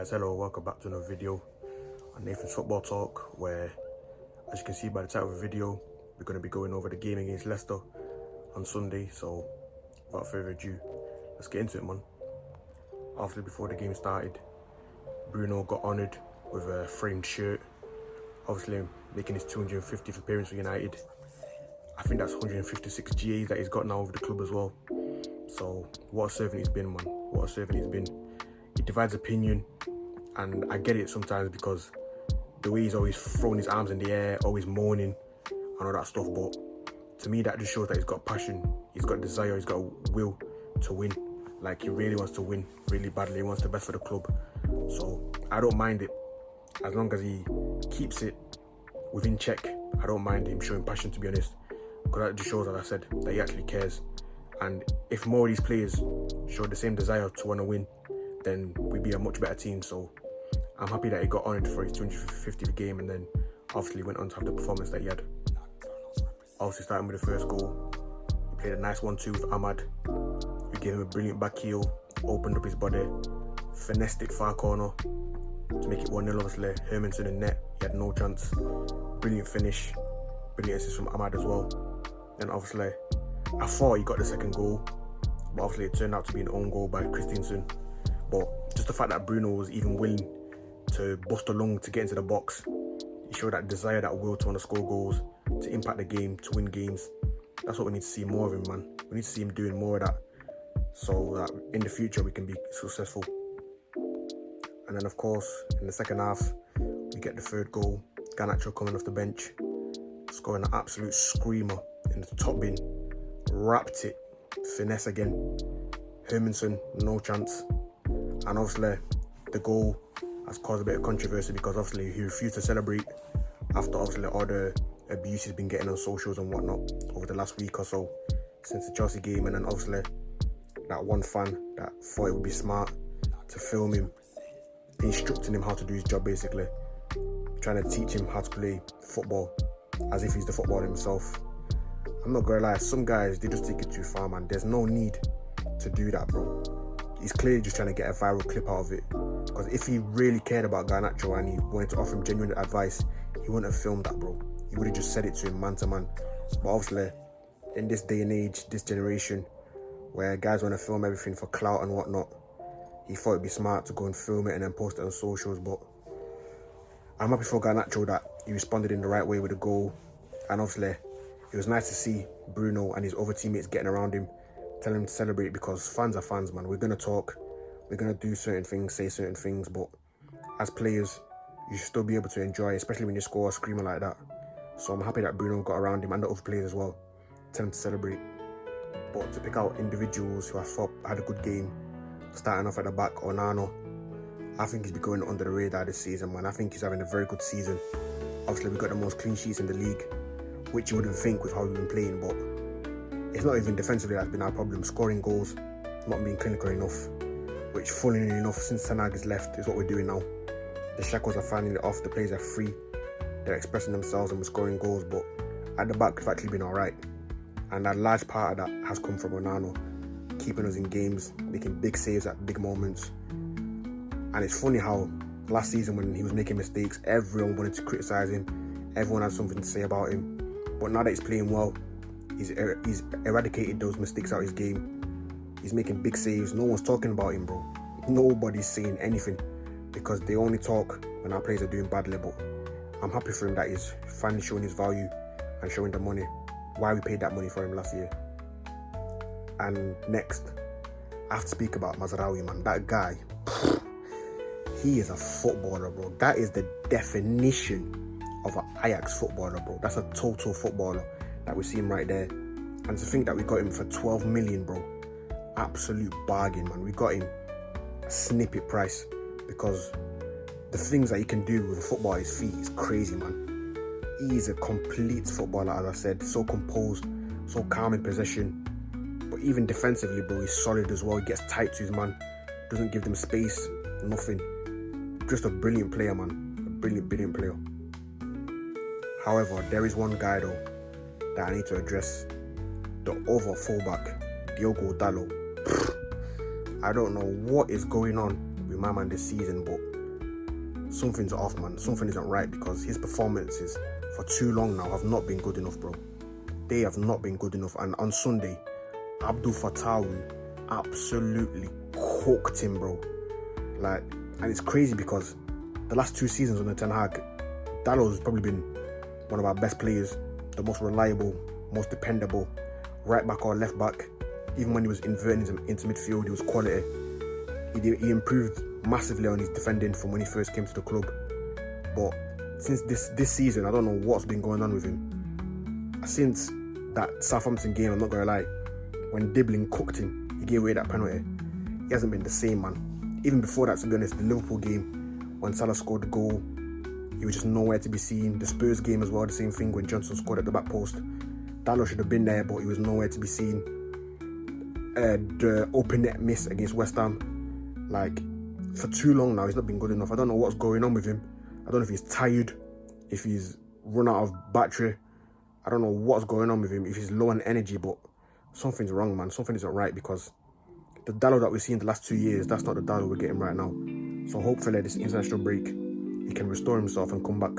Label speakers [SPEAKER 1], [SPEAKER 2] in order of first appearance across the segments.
[SPEAKER 1] Guys, hello, welcome back to another video on Nathan's Football Talk, where, as you can see by the title of the video, we're going to be going over the game against Leicester on Sunday. So without further ado, let's get into it, man. Obviously, before the game started, Bruno got honoured with a framed shirt, obviously making his 250th appearance for United. I think that's 156 GAs that he's got now with the club as well. So what a servant he's been, man. What a servant he's been. He divides opinion, and I get it sometimes because the way he's always throwing his arms in the air, always moaning and all that stuff, but to me that just shows that he's got passion, he's got desire, he's got a will to win. Like, he really wants to win really badly, he wants the best for the club. So I don't mind it, as long as he keeps it within check. I don't mind him showing passion, to be honest, because that just shows, as I said, that he actually cares. And if more of these players show the same desire to want to win, then we'd be a much better team. So I'm happy that he got honoured for his 250th game, and then obviously went on to have the performance that he had. Obviously starting with the first goal, he played a nice 1-2 with Ahmad. We gave him a brilliant back heel, opened up his body, finessed it far corner to make it 1-0 obviously. Hermanson in net, he had no chance. Brilliant finish, brilliant assist from Ahmad as well. Then obviously, I thought he got the second goal, but obviously it turned out to be an own goal by Christensen. But just the fact that Bruno was even willing to bust a lung to get into the box, he showed that desire, that will to want to score goals, to impact the game, to win games. That's what we need to see more of him, man. We need to see him doing more of that, so that in the future we can be successful. And then of course, in the second half, we get the third goal. Garnacho coming off the bench, scoring an absolute screamer in the top bin. Wrapped it, finesse again. Hermanson, no chance. And obviously, the goal has caused a bit of controversy because obviously he refused to celebrate after obviously all the abuse he's been getting on socials and whatnot over the last week or so since the Chelsea game. And then obviously that one fan that thought it would be smart to film him, instructing him how to do his job, basically trying to teach him how to play football as if he's the footballer himself. I'm not gonna lie, some guys, they just take it too far, man. There's no need to do that, bro. He's clearly just trying to get a viral clip out of it, because if he really cared about Garnacho and he wanted to offer him genuine advice, he wouldn't have filmed that, bro. He would have just said it to him man to man. But obviously, in this day and age, this generation, where guys want to film everything for clout and whatnot, he thought it'd be smart to go and film it and then post it on socials. But I'm happy for Garnacho that he responded in the right way with a goal. And obviously, it was nice to see Bruno and his other teammates getting around him, telling him to celebrate, because fans are fans, man. We're going to talk, we're going to do certain things, say certain things, but as players, you should still be able to enjoy, especially when you score a screamer like that. So I'm happy that Bruno got around him and the other players as well, tell him to celebrate. But to pick out individuals who I thought had a good game, starting off at the back, Onana, I think he's been going under the radar this season, man. I think he's having a very good season. Obviously, we got the most clean sheets in the league, which you wouldn't think with how we've been playing, but it's not even defensively that's been our problem. Scoring goals, not being clinical enough, which, funnily enough, since Sanag has left, is what we're doing now. The shackles are finding it off, the players are free, they're expressing themselves and we're scoring goals, but at the back we've actually been alright. And a large part of that has come from Onana, keeping us in games, making big saves at big moments. And it's funny how last season when he was making mistakes, everyone wanted to criticise him, everyone had something to say about him. But now that he's playing well, he's eradicated those mistakes out of his game. He's making big saves. No one's talking about him, bro. Nobody's saying anything, because they only talk when our players are doing badly. But I'm happy for him that he's finally showing his value and showing the money, why we paid that money for him last year. And next, I have to speak about Mazraoui, man. That guy, he is a footballer, bro. That is the definition of an Ajax footballer, bro. That's a total footballer that we see him right there. And to think that we got him for 12 million, bro, absolute bargain, man. We got him a snippet price, because the things that he can do with a football at his feet is crazy, man. He is a complete footballer, as I said, so composed, so calm in possession, but even defensively, bro, he's solid as well. He gets tight to his man, doesn't give them space, nothing. Just a brilliant player, man. A brilliant player. However, there is one guy though that I need to address. The other fullback, Diogo Dalot. I don't know what is going on with my man this season, but something's off, man. Something isn't right, because his performances for too long now have not been good enough, bro. They have not been good enough. And on Sunday, Abdul Fattawu absolutely cooked him, bro. Like, and it's crazy because the last 2 seasons under Ten Hag, Dallow's probably been one of our best players, the most reliable, most dependable, right back or left back. Even when he was inverting into midfield, he was quality. He improved massively on his defending from when he first came to the club. But since this season, I don't know what's been going on with him. Since that Southampton game, I'm not gonna lie, when Dibbling cooked him, he gave away that penalty. He hasn't been the same, man. Even before that, to be honest, the Liverpool game, when Salah scored the goal, he was just nowhere to be seen. The Spurs game as well, the same thing when Johnson scored at the back post. Dalot should have been there, but he was nowhere to be seen. The open net miss against West Ham, like, for too long now, he's not been good enough. I don't know what's going on with him. I don't know if he's tired, if he's run out of battery. I don't know what's going on with him, if he's low on energy, but something's wrong, man. Something isn't right, because the Dalot that we've seen the last 2 years, that's not the Dalot we're getting right now. So hopefully this international break, he can restore himself and come back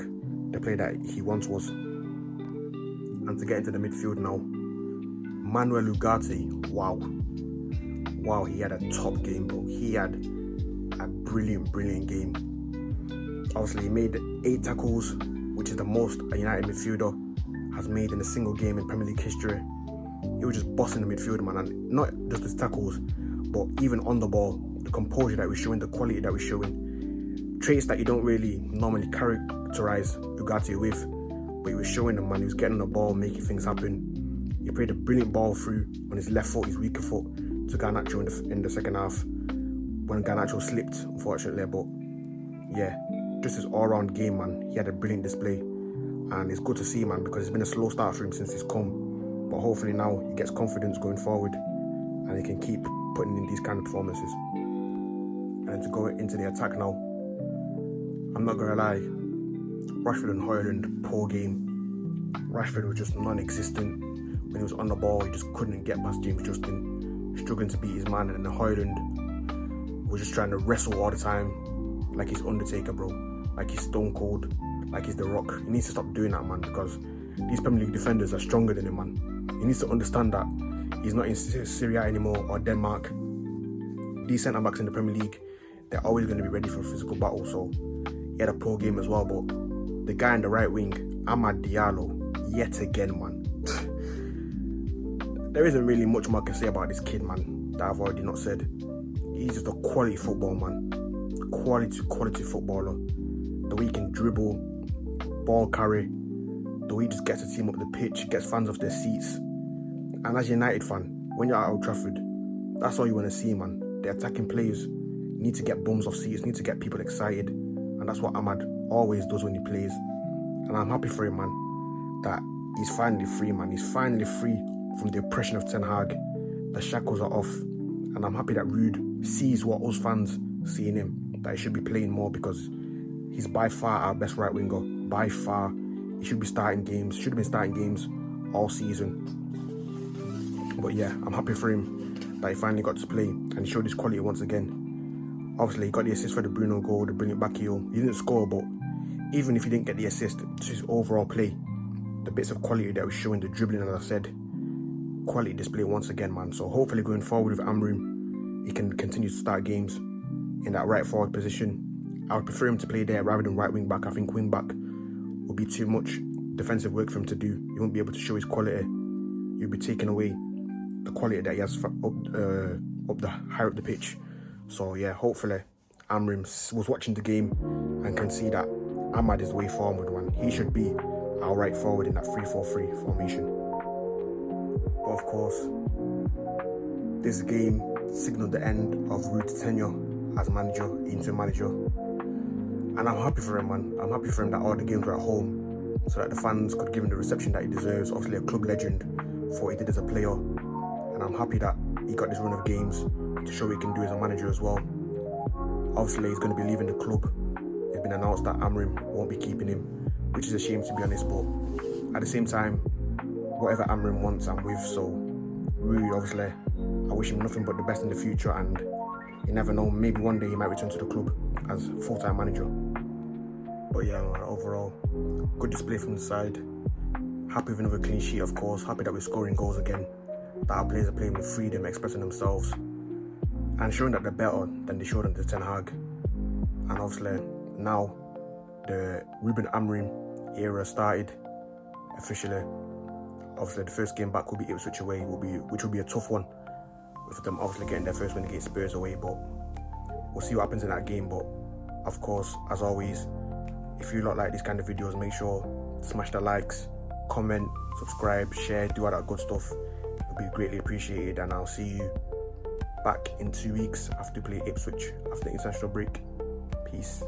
[SPEAKER 1] the player that he once was. And to get into the midfield now, Manuel Ugarte, wow, he had a top game, bro. He had a brilliant game. Obviously, he made 8 tackles, which is the most a United midfielder has made in a single game in Premier League history. He was just bossing the midfield, man, and not just his tackles, but even on the ball, the composure that we're showing, the quality that we're showing, traits that you don't really normally characterize Ugarte with, but he was showing them, man. He was getting on the ball, making things happen. He played a brilliant ball through on his left foot, his weaker foot, to Garnacho in the second half, when Garnacho slipped, unfortunately. But yeah, just his all-round game, man. He had a brilliant display, and it's good to see, man, because it's been a slow start for him since he's come. But hopefully now he gets confidence going forward, and he can keep putting in these kind of performances. And then to go into the attack now, I'm not gonna lie, Rashford and Højlund, poor game. Rashford was just non-existent. When he was on the ball, he just couldn't get past James Justin, struggling to beat his man. And then Højlund was just trying to wrestle all the time, like he's Undertaker, bro, like he's Stone Cold, like he's The Rock. He needs to stop doing that, man, because these Premier League defenders are stronger than him, man. He needs to understand that he's not in Syria anymore or Denmark. These centre-backs in the Premier League, they're always going to be ready for a physical battle. So he had a poor game as well. But the guy in the right wing, Amad Diallo, yet again, man. There isn't really much more I can say about this kid, man, that I've already not said. He's just a quality football, man. Quality footballer. The way he can dribble, ball carry, the way he just gets the team up the pitch, gets fans off their seats. And as a United fan, when you're at Old Trafford, that's all you want to see, man. The attacking players need to get bums off seats, need to get people excited. And that's what Amad always does when he plays. And I'm happy for him, man, that he's finally free, man. He's finally free from the oppression of Ten Hag. The shackles are off. And I'm happy that Ruud sees what us fans see in him, that he should be playing more, because he's by far our best right winger. By far. He should be starting games, should have been starting games all season. But yeah, I'm happy for him that he finally got to play and he showed his quality once again. Obviously, he got the assist for the Bruno goal, the brilliant back heel. He didn't score, but even if he didn't get the assist, just his overall play, the bits of quality that was showing, the dribbling, as I said, quality display once again, man. So hopefully going forward with Amrim, he can continue to start games in that right forward position. I would prefer him to play there rather than right wing back. I think wing back would be too much defensive work for him to do. He won't be able to show his quality. He'll be taking away the quality that he has up the higher up the pitch. So yeah, hopefully Amrim was watching the game and can see that Amad is the way forward, man. He should be our right forward in that 3-4-3 formation. But of course, this game signalled the end of Ruud's tenure as manager, interim manager. And I'm happy for him, man. I'm happy for him that all the games were at home, so that the fans could give him the reception that he deserves. Obviously a club legend for what he did as a player. And I'm happy that he got this run of games to show what he can do as a manager as well. Obviously he's going to be leaving the club. It's been announced that Amrim won't be keeping him, which is a shame, to be honest. But at the same time, whatever Amrim wants, I'm with. So really, obviously, I wish him nothing but the best in the future, and you never know, maybe one day he might return to the club as full-time manager. But yeah, man, overall, good display from the side. Happy with another clean sheet, of course. Happy that we're scoring goals again. That our players are playing with freedom, expressing themselves, and showing that they're better than they showed under Ten Hag. And obviously, now the Ruben Amorim era started officially. Obviously, the first game back will be Ipswich away, which will be a tough one, with them obviously getting their first win against Spurs away. But we'll see what happens in that game. But of course, as always, if you lot like these kind of videos, make sure to smash the likes, comment, subscribe, share, do all that good stuff. It'll be greatly appreciated, and I'll see you back in 2 weeks after we play Ipswich after the international break. Peace.